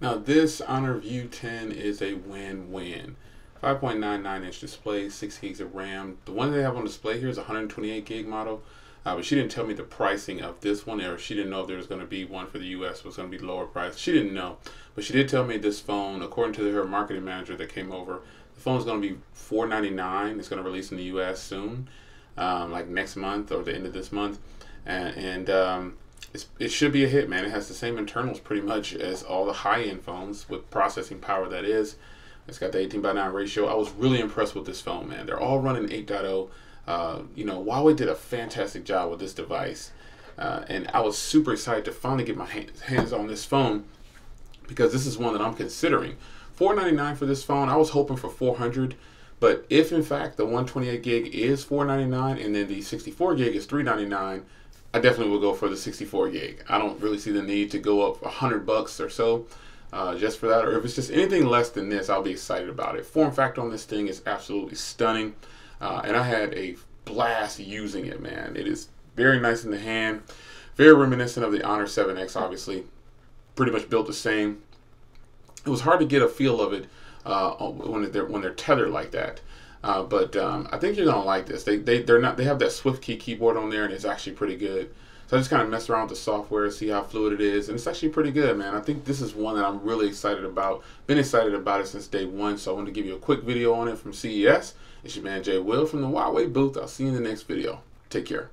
Now this Honor View 10 is a win-win. 5.99-inch display, 6 gigs of RAM. The one they have on display here is a 128 gig model, but she didn't tell me the pricing of this one, or she didn't know if there was going to be one for the US was going to be lower price. She didn't know, but she did tell me this phone, according to her marketing manager that came over, the phone is going to be $499. It's going to release in the US soon, like next month or the end of this month, and it should be a hit, man. It has the same internals pretty much as all the high-end phones with processing power that is. It's got the 18:9 ratio. I was really impressed with this phone, man. They're all running 8.0. Huawei did a fantastic job with this device. And I was super excited to finally get my hands on this phone because this is one that I'm considering. $499 for this phone. I was hoping for $400. But if, in fact, the 128 gig is $499 and then the 64 gig is $399, I definitely will go for the 64 gig. I don't really see the need to go up $100 or so just for that. Or if it's just anything less than this, I'll be excited about it. Form factor on this thing is absolutely stunning. And I had a blast using it, man. It is very nice in the hand. Very reminiscent of the Honor 7X, obviously. Pretty much built the same. It was hard to get a feel of it when they're tethered like that. But I think you're gonna like this. They have that SwiftKey keyboard on there, and it's actually pretty good. So I just kind of messed around with the software, see how fluid it is, and it's actually pretty good, man. I think this is one that I'm really excited about. Been excited about it since day one, so I wanted to give you a quick video on it from CES. It's your man Jay Will from the Huawei booth. I'll see you in the next video. Take care.